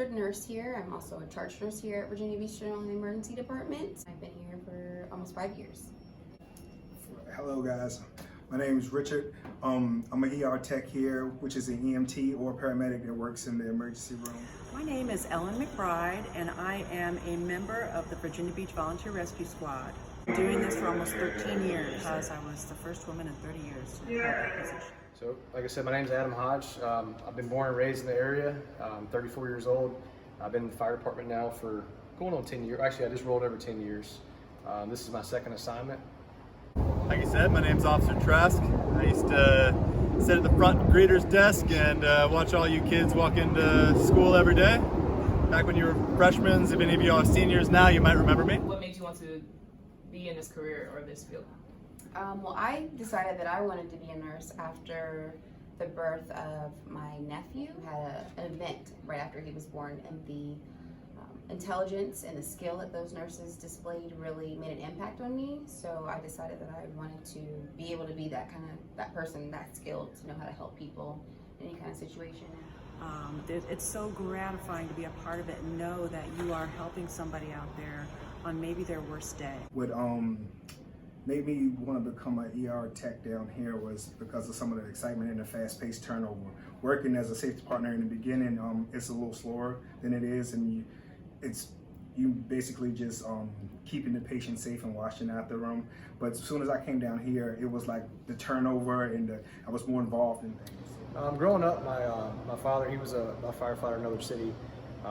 registered nurse here. I'm also a charge nurse here at Virginia Beach General Emergency Department. I've been here for almost 5 years. Hello guys, my name is Richard. I'm an ER tech here, which is an EMT or paramedic that works in the emergency room. My name is Ellen McBride, and I am a member of the Virginia Beach Volunteer Rescue Squad. I'm doing this for almost 13 years because I was the first woman in 30 years to hold that position. So, like I said, my name's Adam Hodge. I've been born and raised in the area. I'm 34 years old. I've been in the fire department now for going on 10 years. Actually, I just rolled over 10 years. This is my second assignment. Like I said, my name's Officer Trask. I used to sit at the front greeter's desk and watch all you kids walk into school every day. Back when you were freshmen, if any of you are seniors now, you might remember me. What made you want to be in this career or this field? Well, I decided that I wanted to be a nurse after the birth of my nephew. We had an event right after he was born, and the intelligence and the skill that those nurses displayed really made an impact on me. So I decided that I wanted to be able to be that person, that skilled, to know how to help people in any kind of situation. It's so gratifying to be a part of it and know that you are helping somebody out there on maybe their worst day. What made me want to become an ER tech down here was because of some of the excitement and the fast-paced turnover. Working as a safety partner in the beginning, it's a little slower than it is, and you basically just keeping the patient safe and washing out the room. But as soon as I came down here, it was like the turnover and I was more involved in things. Growing up, my father, he was a firefighter in another city.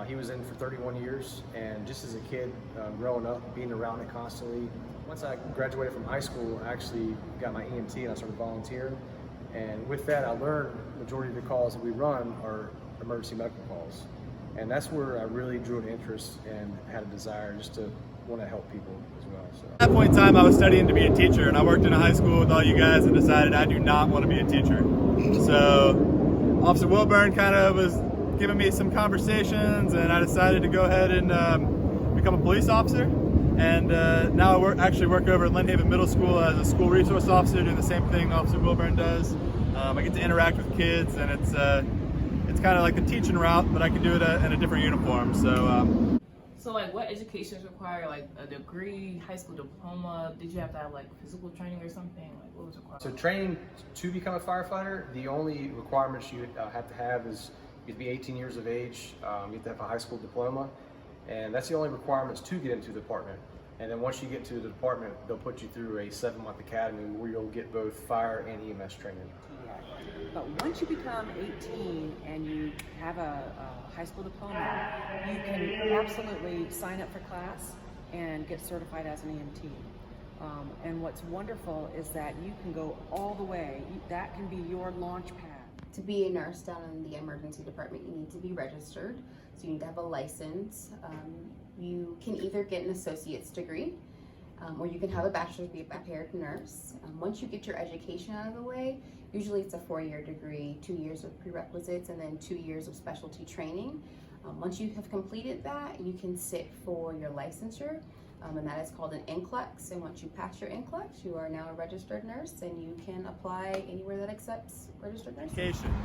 He was in for 31 years, and just as a kid, growing up, being around it constantly. Once I graduated from high school, I actually got my EMT and I started volunteering. And with that, I learned the majority of the calls that we run are emergency medical calls. And that's where I really drew an interest and had a desire just to want to help people as well. So. At that point in time, I was studying to be a teacher, and I worked in a high school with all you guys and decided I do not want to be a teacher. So Officer Wilburn kind of was giving me some conversations, and I decided to go ahead and become a police officer. And now I actually work over at Lynn Haven Middle School as a school resource officer, doing the same thing Officer Wilburn does. I get to interact with kids, and it's kind of like the teaching route, but I can do it in a different uniform. So like what education is required? Like a degree, high school diploma? Did you have to have like physical training or something? Like what was required? So training to become a firefighter, the only requirements you have to have is you have to be 18 years of age, you have to have a high school diploma, and that's the only requirements to get into the department. And then once you get to the department, they'll put you through a 7-month academy where you'll get both fire and EMS training. But once you become 18 and you have a high school diploma, you can absolutely sign up for class and get certified as an EMT. And what's wonderful is that you can go all the way. That can be your launch pad. To be a nurse down in the emergency department, you need to be registered. So you need to have a license. You can either get an associate's degree, or you can have a bachelor's, be a prepared nurse. Once you get your education out of the way, usually it's a 4-year degree, 2 years of prerequisites, and then 2 years of specialty training. Once you have completed that, you can sit for your licensure, and that is called an NCLEX. And once you pass your NCLEX, you are now a registered nurse, and you can apply anywhere that accepts registered nurses. Education.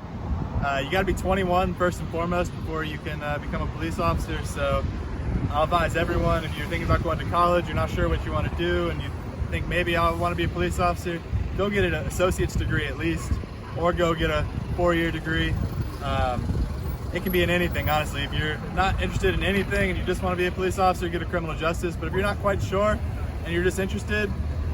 You got to be 21 first and foremost before you can become a police officer. So I'll advise everyone, if you're thinking about going to college, you're not sure what you want to do, and you think maybe I want to be a police officer, go get an associate's degree at least, or go get a 4-year degree. It can be in anything, honestly. If you're not interested in anything and you just want to be a police officer, get a criminal justice. But if you're not quite sure and you're just interested,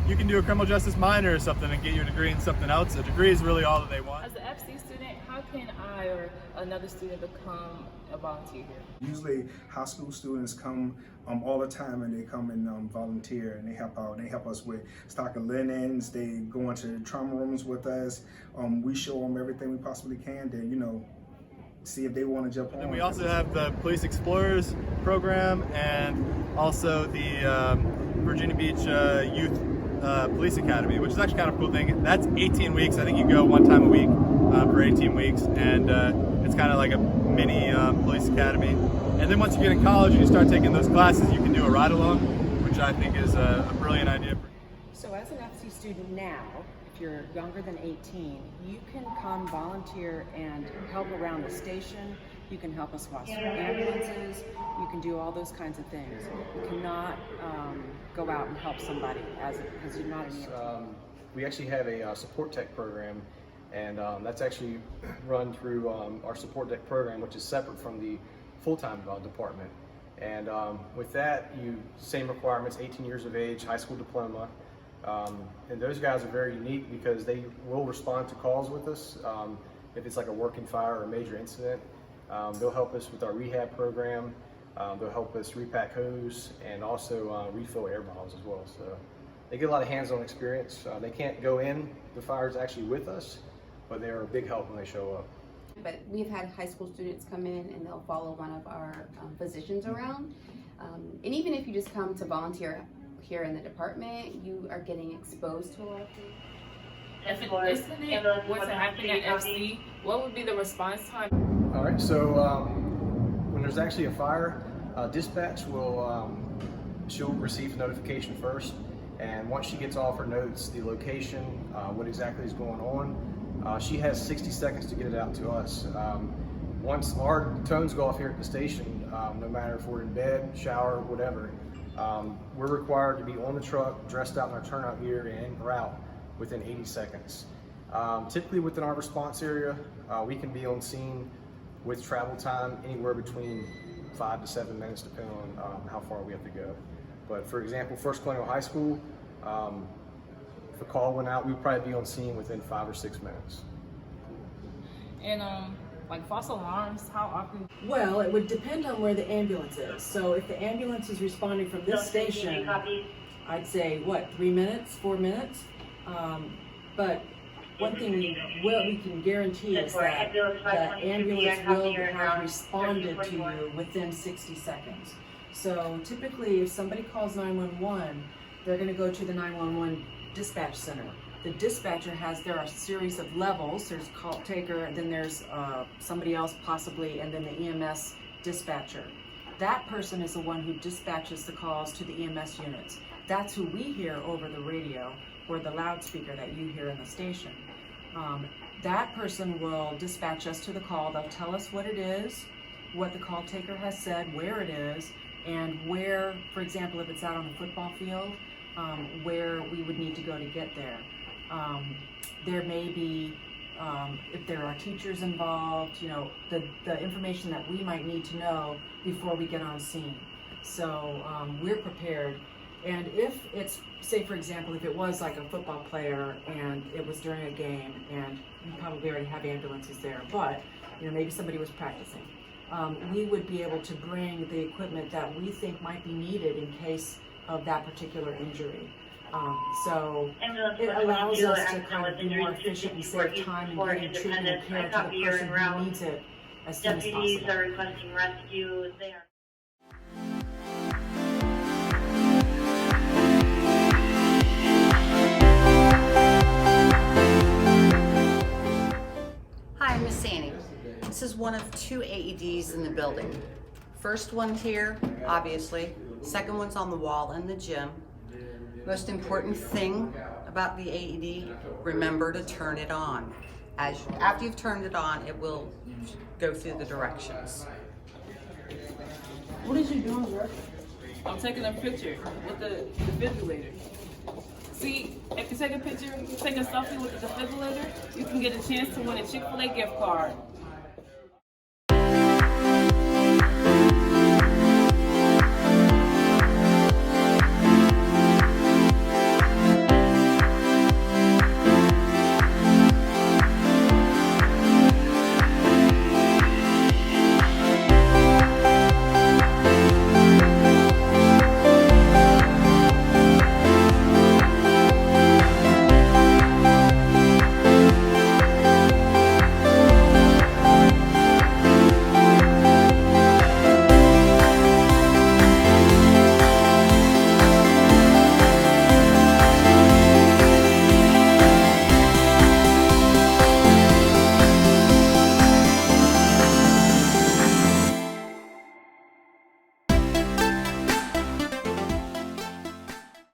you can do a criminal justice minor or something and get your degree in something else. A degree is really all that they want. As an FC student, how can I or another student become a volunteer here? Usually high school students come all the time, and they come and volunteer, and they help out. They help us with stock of linens. They go into trauma rooms with us. We show them everything we possibly can to, see if they want to jump on. And we also have the Police Explorers program, and also the Virginia Beach Youth Police Academy, which is actually kind of a cool thing. That's 18 weeks. I think you go one time a week for 18 weeks, and it's kind of like a mini police academy. And then once you get in college and you start taking those classes, you can do a ride-along, which I think is a brilliant idea. So as an FC student now, if you're younger than 18, you can come volunteer and help around the station. You can help us wash ambulances. You can do all those kinds of things. You cannot go out and help somebody because you're not an EMT. We actually have a support tech program, and that's actually run through our support tech program, which is separate from the full-time department. And with that, same requirements, 18 years of age, high school diploma. And those guys are very unique because they will respond to calls with us. If it's like a working fire or a major incident, they'll help us with our rehab program. They'll help us repack hose and also refill air bottles as well. So they get a lot of hands-on experience. They can't go in the fires actually with us, but they're a big help when they show up. But we've had high school students come in and they'll follow one of our physicians around. And even if you just come to volunteer here in the department, you are getting exposed to a lot of things. If an incident were to happen at FC, what would be the response time? All right, so when there's actually a fire, dispatch she'll receive the notification first, and once she gets all of her notes, the location, what exactly is going on, she has 60 seconds to get it out to us. Once our tones go off here at the station, no matter if we're in bed, shower, whatever, we're required to be on the truck, dressed out in our turnout gear, and en route within 80 seconds. Typically within our response area, we can be on scene with travel time anywhere between 5 to 7 minutes, depending on how far we have to go. But for example, First Colonial High School, if a call went out, we would probably be on scene within 5 or 6 minutes. And like false alarms, how often? Well, it would depend on where the ambulance is. So if the ambulance is responding from this station, I'd say, 3 minutes, 4 minutes? But one thing we can guarantee is that the ambulance will have responded to you within 60 seconds. So typically if somebody calls 911, they're going to go to the 911 dispatch center. The dispatcher there are a series of levels. There's call taker, and then there's somebody else possibly, and then the EMS dispatcher. That person is the one who dispatches the calls to the EMS units. That's who we hear over the radio or the loudspeaker that you hear in the station. That person will dispatch us to the call. They'll tell us what it is, what the call taker has said, where it is, and where, for example, if it's out on the football field, where we would need to go to get there. There may be, if there are teachers involved, the information that we might need to know before we get on scene. So we're prepared. And if it's, say for example, if it was like a football player and it was during a game, and you probably already have ambulances there, but maybe somebody was practicing, we would be able to bring the equipment that we think might be needed in case of that particular injury. So it allows us to kind of be more efficient and save time in getting treatment and care to the person who needs it as soon as possible. Deputies are requesting rescue. They are. Hi, I'm Miss Sandy. This is one of 2 AEDs in the building. First one's here, obviously. Second one's on the wall in the gym. Most important thing about the AED, remember to turn it on. After you've turned it on, it will go through the directions. What is you doing, bro? I'm taking a picture with the defibrillator. See, if you take a picture, take a selfie with the defibrillator, you can get a chance to win a Chick-fil-A gift card.